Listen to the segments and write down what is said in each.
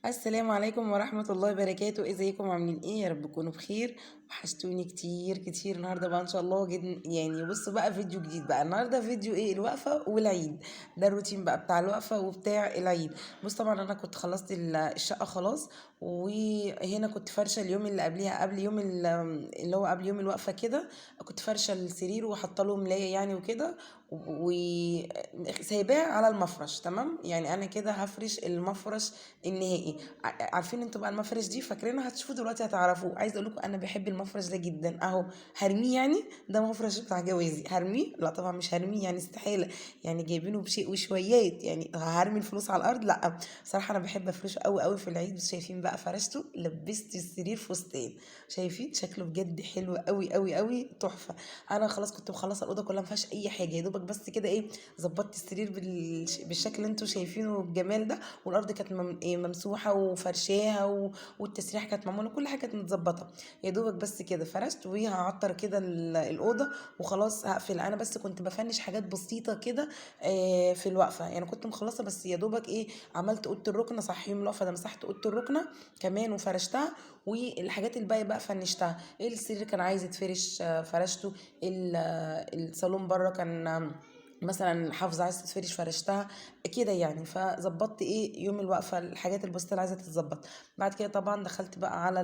السلام عليكم ورحمة الله وبركاته، ازيكم عاملين ايه؟ يا رب تكونوا بخير. وحشتوني كتير كتير. النهارده بقى ان شاء الله يعني بصوا بقى فيديو جديد. بقى النهارده فيديو ايه؟ الوقفة والعيد. ده الروتين بقى بتاع الوقفة وبتاع العيد. بص طبعا انا كنت خلصت الشقة خلاص. وهنا كنت فرشة اليوم اللي قبليها، قبل يوم اللي هو قبل يوم الوقفة كده. كنت فرشة السرير وحاطه له ملاية يعني وكده. وسايباه على المفرش. تمام، يعني انا كده هفرش المفرش النهائي. عارفين انتوا بقى المفرش دي؟ فاكرينه؟ هتشوفوا دلوقتي هتعرفوه. عايزه اقول لكم انا بحب المفرش ده جدا اهو. هرميه يعني؟ ده مفرش بتاع جوازي هرميه؟ لا طبعا مش هرميه، يعني استحاله. يعني جايبينه بشيء وشويات، يعني هرمي الفلوس على الارض؟ لا. بصراحه انا بحب افرشه قوي قوي في العيد. بس شايفين بقى فرشته، لبست السرير فستان. شايفين شكله بجد حلو قوي قوي قوي، تحفه. انا خلاص كنت مخلصه الاوضه كلها ما فيهاش اي حاجه، يا دوبك بس كده ايه، ظبطت السرير بالشكل اللي انتوا شايفينه الجمال ده. والارض كانت ممسوحه وفرشاها والتسريح كانت معموله، كل حاجه كانت متظبطه. يا دوبك بس كده فرشت وهعطر كده الاوضه وخلاص هقفل. انا بس كنت بفنش حاجات بسيطه كده في الوقفه. يعني كنت مخلصه بس يا دوبك ايه، عملت اوضه الركنه. صح، يوم الوقفه ده مسحت اوضه الركنه كمان وفرشتها. والحاجات الباقيه بقى فنشتها. السرير كان عايز يتفرش فرشته. الصالون بره كان مثلا حافظه عايزه تتفرش فرشتها كده يعني. فظبطت ايه يوم الوقفه الحاجات البسيطه اللي عايزه تتظبط. بعد كده طبعا دخلت بقى على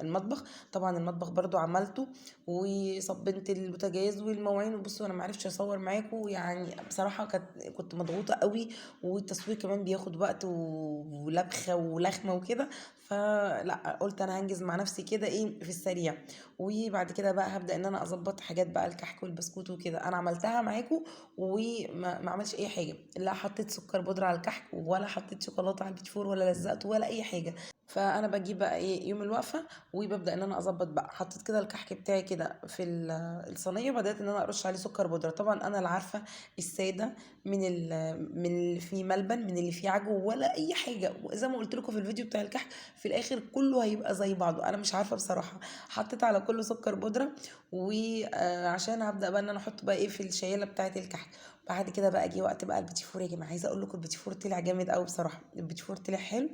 المطبخ. طبعا المطبخ برضو عملته وصبنت البوتاجاز والمواعين. بصوا انا معرفتش اصور معاكم، يعني بصراحه كنت مضغوطه قوي. والتصوير كمان بياخد وقت ولبخه ولخمه وكده. فلا، قلت انا هنجز مع نفسي كده ايه في السريع. وبعد كده بقى هبدا ان انا اظبط حاجات بقى الكحك والبسكوت وكده. انا عملتها معاكم وما عملش اي حاجه. لا حطيت سكر بودره على الكحك، ولا حطيت شوكولاته على البيتفور، ولا لزقته، ولا اي حاجه. فانا بجيب بقى ايه يوم الوقفه وببدا ان انا اظبط بقى. حطيت كده الكحك بتاعي كده في الصينيه، بدات ان انا ارش عليه سكر بودره. طبعا انا اللي عارفه الساده من اللي فيه ملبن، من اللي فيه عجو، ولا اي حاجه. وزي ما قلت لكم في الفيديو بتاع الكحك، في الاخر كله هيبقى زي بعضه. انا مش عارفه بصراحه. حطيت على كله سكر بودره. وعشان هبدا بقى ان انا احط بقى ايه في الشياله بتاعه الكحك. بعد كده بقى جه وقت بقى البيتي فور. يا جماعه عايزه اقول لكم البيتي فور طلع جامد قوي بصراحه. البيتي فور طلع حلو.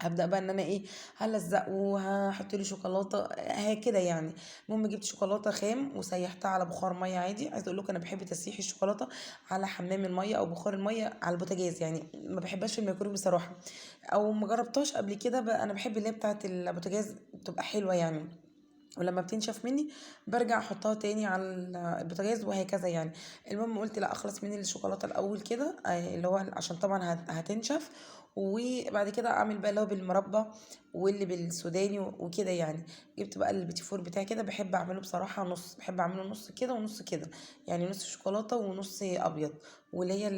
هبدا بقى ان انا ايه، هلزقه وهحط له شوكولاته كده يعني. المهم جبت شوكولاته خام وسيحتها على بخار ميه عادي. عايزه اقول لكم انا بحب تسييح الشوكولاته على حمام الميه او بخار الميه على البوتاجاز، يعني ما بحبهاش في الميكرويف بصراحه. او ما جربتهاش قبل كده بقى. انا بحب اللي هي بتاعه البوتاجاز، بتبقى حلوه يعني. ولما بتنشف مني برجع احطها تاني على البوتاجاز وهكذا يعني. المهم قلت لا، اخلص من الشوكولاته الاول كده اللي هو عشان طبعا هتنشف. وبعد كده اعمل بقى اللي هو بالمربى واللي بالسوداني وكده يعني. جبت بقى البيتي فور بتاعي كده. بحب اعمله بصراحه نص، بحب اعمله نص كده ونص كده. يعني نص شوكولاته ونص ابيض. واللي هي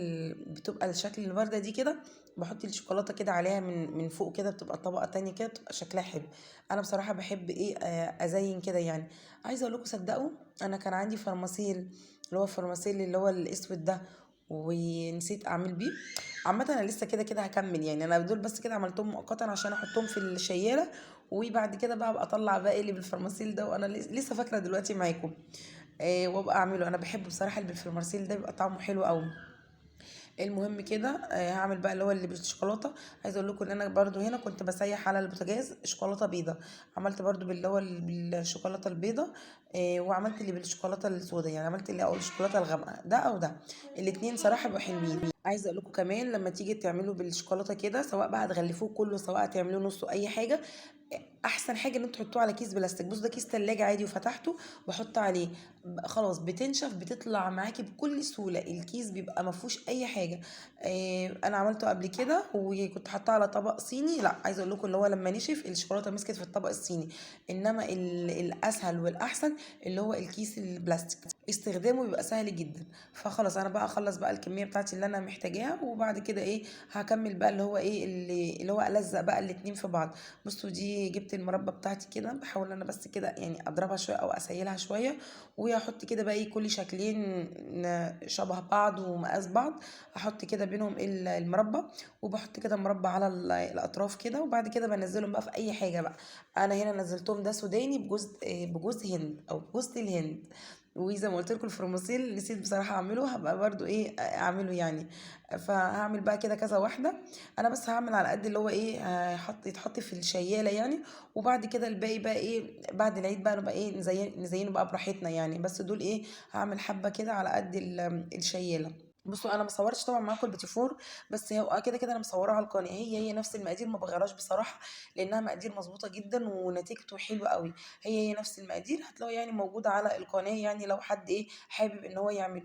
بتبقى الشكل الورده دي كده. بحط الشوكولاته كده عليها من فوق كده، بتبقى طبقه تانية كده، بتبقى شكلها حلو. انا بصراحه بحب ايه ازين كده يعني. عايزه اقول لكم صدقوا، انا كان عندي فرماسيل، اللي هو فرماسيل اللي هو الاسود ده، ونسيت اعمل بيه. عامه انا لسه كده كده هكمل يعني. انا دول بس كده عملتهم مؤقتا عشان احطهم في الشياله. وبعد كده بقى ابقى اطلع بقى اللي بالفرماسيل ده. وانا لسه فاكره دلوقتي معاكم. وابقى اعمله. انا بحبه بصراحه اللي بالفرماسيل ده، بيبقى طعمه حلو قوي. المهم كده هعمل بقى اللي هو اللي بالشوكولاته. عايزه اقول لكم ان انا برضو هنا كنت بسيح على البوتاجاز شوكولاته بيضه. عملت برضو باللي هو بالشوكولاته البيضه. وعملت اللي بالشوكولاته السوداء، يعني عملت اللي او الشوكولاته الغامقه ده او ده. الاتنين صراحه بيبقوا حلوين. عايزه اقول لكم كمان لما تيجي تعملوا بالشوكولاته كده، سواء بقى هتغلفوه كله سواء هتعملوه نصه اي حاجه، احسن حاجه ان انتوا تحطوه على كيس بلاستيك. بص ده كيس تلاجة عادي وفتحته بحط عليه. خلاص بتنشف بتطلع معاكي بكل سهوله. الكيس بيبقى ما فيهوش اي حاجه. انا عملته قبل كده وكنت حاطاه على طبق صيني. لا عايزه اقول لكم اللي هو لما نشف الشوكولاته مسكت في الطبق الصيني. انما الاسهل والاحسن اللي هو الكيس البلاستيك، استخدامه بيبقى سهل جدا. فخلاص انا بقى اخلص بقى الكميه بتاعتي اللي انا محتاجاها. وبعد كده ايه، هكمل بقى اللي هو ايه اللي هو الزق بقى الاتنين في بعض. بصوا دي جبت المربى بتاعتي كده، بحاول انا بس كده يعني اضربها شويه او اسيلها شويه. وهحط كده بقى ايه كل شكلين شبه بعض ومقاس بعض. احط كده بينهم المربى. وبحط كده مربى على الاطراف كده. وبعد كده بنزلهم بقى في اي حاجه بقى. انا هنا نزلتهم ده سوداني بجوز هند او بجوز الهند. وزي ما قلت لكم الفرماسيل نسيت بصراحه اعمله، هبقى برضو ايه اعمله يعني. فهعمل بقى كده كذا واحده. انا بس هعمل على قد اللي هو ايه يتحط في الشياله يعني. وبعد كده الباقي بقى ايه بعد العيد بقى نبقى ايه نزينه بقى براحتنا يعني. بس دول ايه هعمل حبه كده على قد الشياله. بصوا انا ما صورتش طبعا معاكم البيتي فور، بس هو كده كده انا مصوراها على القناه، هي نفس المقادير ما بغيرهاش بصراحه، لانها مقادير مظبوطه جدا ونتيجته حلوه قوي. هي نفس المقادير هتلاقوا يعني موجوده على القناه يعني، لو حد ايه حابب ان هو يعمل.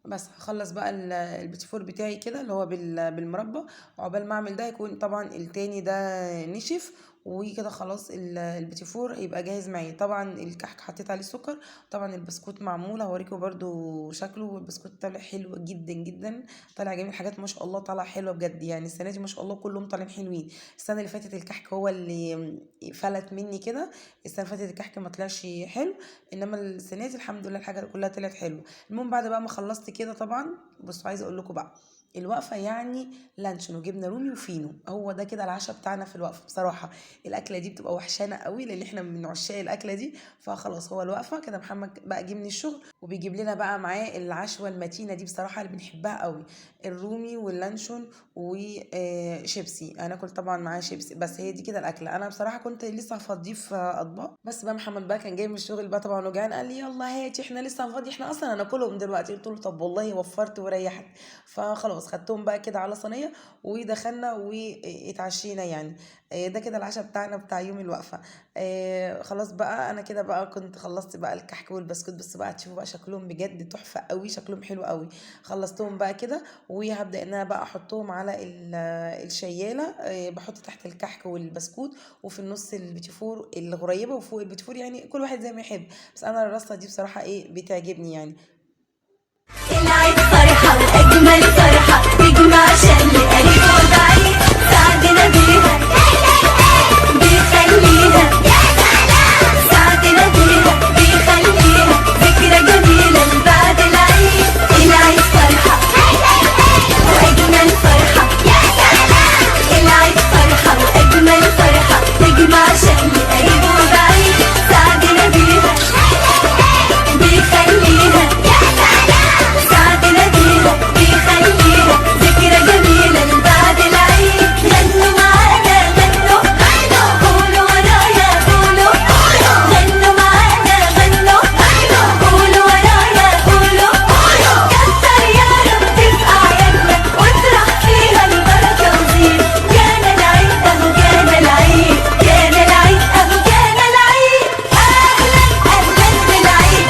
بس هخلص بقى البيتي فور بتاعي كده اللي هو بالمربى. وعقبال ما اعمل ده يكون طبعا التاني ده نشف. وكده خلاص البيتي فور هيبقى جاهز معايا. طبعا الكحك حطيت عليه السكر. طبعا البسكوت معمول هوريكم برضو شكله، والبسكوت طالع حلو جدا جدا، طالع جميل. حاجات ما شاء الله طالعه حلوه بجد يعني. السنه دي ما شاء الله كلهم طالعين حلوين. السنه اللي فاتت الكحك هو اللي فلت مني كده. السنه اللي فاتت الكحك ما طلعش حلو، انما السنه دي الحمد لله الحاجه كلها طلعت حلوه. المهم بعد بقى ما خلصت كده طبعا، بصوا عايزه اقول لكم بقى الوقفه يعني لانشون وجبنه رومي وفينو، هو ده كده العشاء بتاعنا في الوقفه بصراحه. الاكله دي بتبقى وحشانه قوي لان احنا من عشاق الاكله دي. فخلاص هو الوقفه كده محمد بقى جه من الشغل وبيجيب لنا بقى معاه العشوه المتينه دي بصراحه اللي بنحبها قوي، الرومي واللانشون وشيبسي. هناكل طبعا معاه شيبسي. بس هي دي كده الاكله. انا بصراحه كنت لسه هفضيه في اطباق، بس بقى محمد بقى كان جاي من الشغل بقى طبعا وجعان، قال لي يلا هاتي احنا لسه هنفضي، احنا اصلا هناكلهم دلوقتي. قلت له طب والله وفرت وريحت. فخلاص خدتهم بقى كده على صينيه ودخلنا واتعشينا يعني. ده كده العشاء بتاعنا بتاع يوم الوقفه. خلاص بقى انا كده بقى كنت خلصت بقى الكحك والبسكوت. بس بقى تشوفوا بقى شكلهم بجد تحفه قوي، شكلهم حلو قوي. خلصتهم بقى كده وهبدا ان انا بقى احطهم على الشياله. بحط تحت الكحك والبسكوت، وفي النص البيتي فور الغريبه، وفوق البيتي فور يعني كل واحد زي ما يحب. بس انا الرصه دي بصراحه ايه بتعجبني يعني. العيد فرحة وأجمل فرحة تجمع شمل قريب وبعيد، سعدنا بيها بيخليها سعدنا بيها بيخليها ذكرى جميلة لبعد العيد. العيد فرحة وأجمل فرحة، العيد فرحة وأجمل فرحة تجمع شمل قريب وبعيد، سعدنا بيها بيخليها سعدنا بيها بيخليها ذكرى جميلة لبعد العيد. غنوا معانا غنوا قولوا ورايا قولوا، غنوا معانا غنوا قولوا ورايا قولوا، كتر يا رب تبقى عيالنا واطرح فيها البركة وزين. جانا العيد اهو جانا العيد، جانا العيد اهو جانا العيد، اهلا اهلا بالعيد،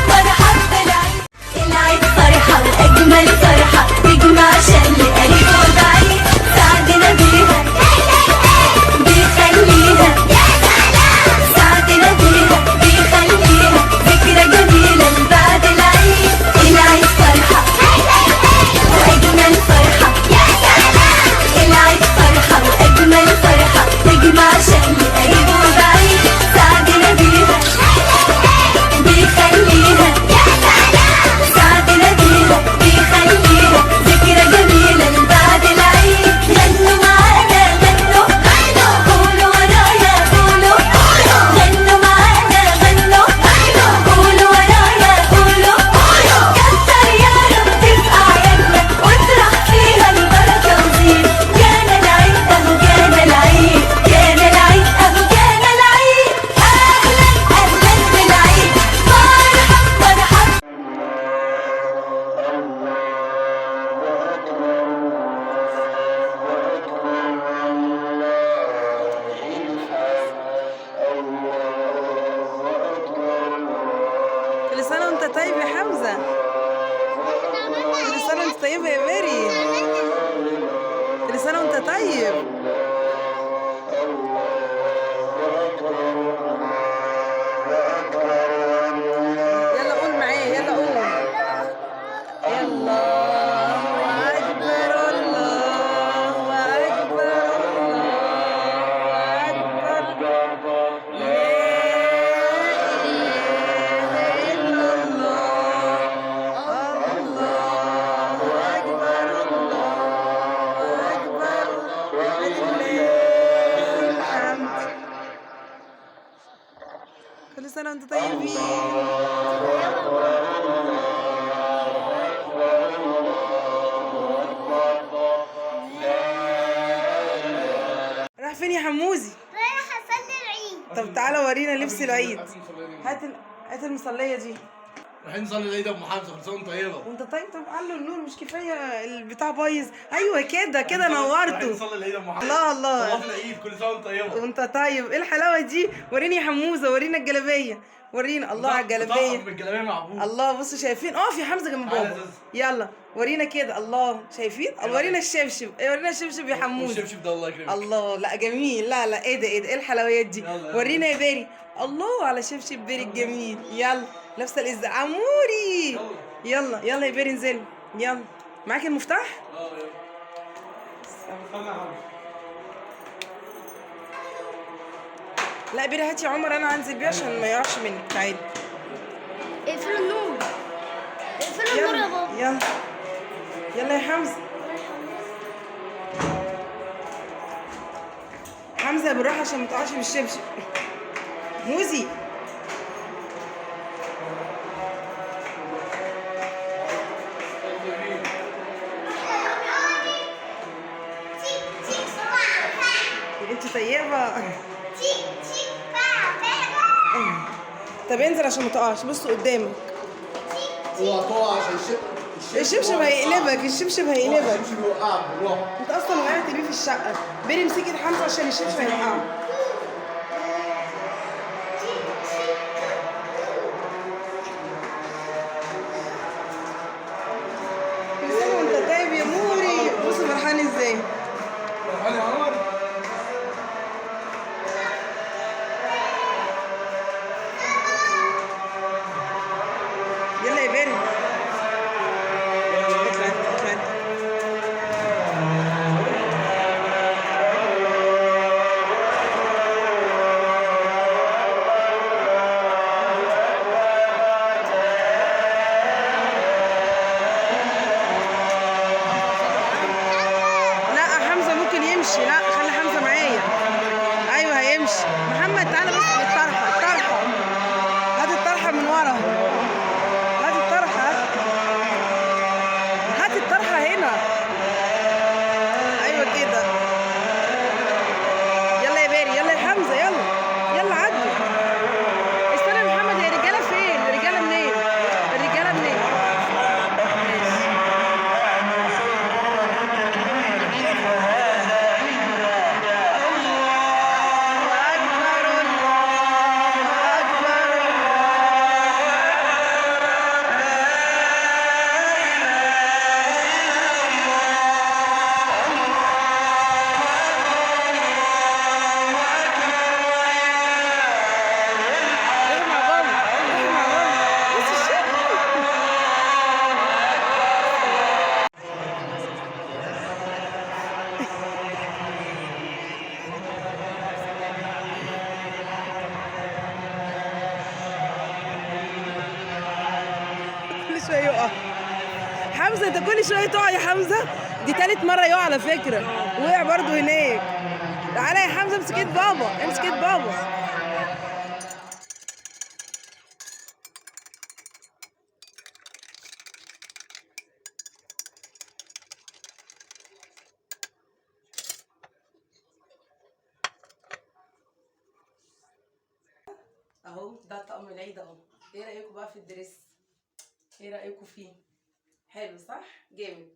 مرحب بالعيد. العيد فرحة وأجمل فرحة تجمع شمل قريب وبعيد، سعدنا بيها بيخليها سعدنا بيها بيخليها ذكرى جميلة لبعد العيد. العيد فرحة وأجمل فرحة، العيد فرحة وأجمل فرحة تجمع شمل قريب وبعيد، سعدنا بيها بيخليها سعدنا بيها بيخليها ذكرى جميلة لبعد العيد. غنوا معانا غنوا قولوا ورايا قولوا، غنوا معانا غنوا قولوا ورايا قولوا، كتر يا رب تبقى عيالنا واطرح فيها البركة وزين. جانا العيد اهو جانا العيد، جانا العيد اهو جانا العيد، اهلا اهلا بالعيد، مرحب كل سنه وانت طيب يا حمزه. كل سنه وانت طيبه يا ماري. كل سنه وانت طيب. يلا قول معايا يلا قول. الله اكبر الله اكبر الله اكبر، لا اله الا الله، الله اكبر الله اكبر، ولله سنه وانتم طيبين. راح فين يا حموزي؟ رايح اصلي العيد. طب تعالى ورينا لبس العيد. هات المصليه دي. رايحين نصلي العيد يا ام حمزه، كل سنه وانت طيبه. وانت طيب. طب علوا النور، مش كفايه البتاع بايظ؟ ايوه كده رايحين نورته. نصلي العيد يا ام حمزه. الله الله. صلاه العيد، كل سنه وانت طيبه. وانت طيب. ايه الحلاوه دي؟ وريني يا حموزه، ورينا الجلابيه، ورينا. الله على الجلابيه. بالجلابيه مع ابوك. الله بصوا شايفين؟ في حمزه جنب تعالى يا بابا. زوزو. يلا ورينا كده. الله شايفين؟ ورينا الشبشب. ورينا الشبشب يا حموزه. والشبشب ده الله يكرمك. الله لا جميل. لا ايه ده ايه الحلويات دي؟ يلا. ورينا يا باري. الله على شبشب باري الجميل. يلا لابسه الازاز عموري. يلا يا باري انزلي. يلا معاكي المفتاح؟ يلا. لا بيري هاتي يا عمر، انا هنزل بيه عشان ما يقعش منك. تعالي اقفلوا النور، اقفلوا النور يا بابا. يلا يا حمزه. حمزه بالراحه عشان ما تقعش بالشبشب. موزي انت طيبه. طب انزل عشان ما تقعش. بصوا قدامك. اوعى تقع عشان الشبشب هيقلبك. الشبشب هيقلبك. الشبشب بيوقعك بالراحه. انت اصلا وقعت بيه في الشقه. بيري امسكي حمزه عشان الشبشب هيوقعه. كل سنه وانت طيب يا موري. بصوا فرحان ازاي. فرحان يا عمر. يلا يا بيري. اطلع اطلع. لا حمزه ممكن يمشي. لا خلي حمزه معايا. ايوه هيمشي. محمد تعالى بس بالطرحه. هات الطرحه من ورا. هات الطرحه. هات الطرحه هنا. ايوه كده. يلا يا باري. يلا يا حمزه. يلا عدوا. استنى يا محمد. هي الرجاله فين؟ الرجاله منين؟ الرجاله منين؟ ماشي. روح مع بابا. بص الشكل. كل شويه يقع. حمزه انت كل شويه تقع يا حمزه. دي تالت مره يقع على فكره. وقع برضو هناك. تعالى يا حمزه. امسك ايد بابا. امسك ايد بابا. اهو ده طقم العيد اهو. ايه رايكم بقى في الدريس؟ ايه رايكم فيه؟ حلو صح؟ جامد.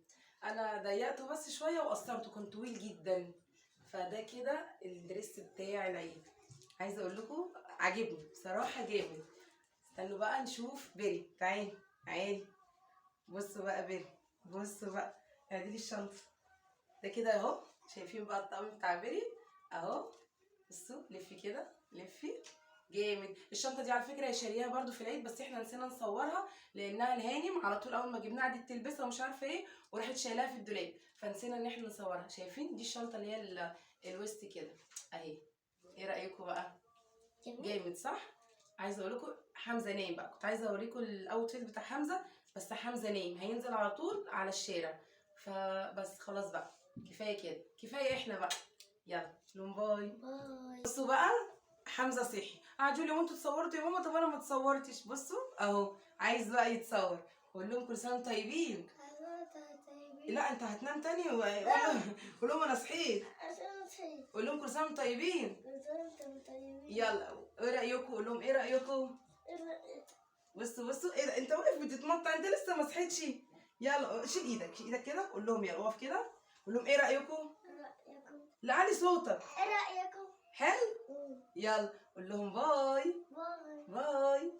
انا ضيقته بس شويه وقصرته، كان طويل جدا. فده كده الدريس بتاع العيد. عايزه اقول لكم عاجبني بصراحه جامد. استنوا بقى نشوف بيري. تعالي بصوا بقى بيري. بصوا بقى. ادي لي الشنطه. ده كده اهو. شايفين بقى الطقم بتاع بيري اهو. بصوا لفي كده. لفي جامد. الشنطه دي على فكره هي شاريها برده في العيد، بس احنا نسينا نصورها لانها الهانم على طول اول ما جبناها قعدت تلبسها ومش عارفه ايه، وراحت شايلاها في الدولاب، فنسينا ان احنا نصورها. شايفين دي الشنطه اللي هي الويست كده اهي. ايه رايكم بقى؟ جامد صح؟ عايزه اقول لكم حمزه نايم بقى. كنت عايزه اوريكم الاوتفيت بتاع حمزه، بس حمزه نايم هينزل على طول على الشارع. فبس خلاص بقى كفايه كده. كفايه احنا بقى. يلا باي. بصوا بقى حمزه صحي. قعدوا لي وانتوا اتصورتوا يا ماما؟ طب انا ما اتصورتش. بصوا اهو عايز بقى يتصور. قول لهم كل سنه وانتم طيبين. لا انت هتنام تاني قول لهم انا صحيت. قول لهم كل سنه وانتم طيبين. يلا ايه رايكم؟ قول لهم ايه رايكم. بصوا ايه ده؟ انت واقف بتتمطع، انت لسه ما صحيتش. يلا شيل ايدك، شيل ايدك كده. قول لهم يلا اقف كده. قول لهم ايه رايكم. لا علي صوتك. ايه رأيكم؟ حلو. يلا قول لهم باي. باي. باي.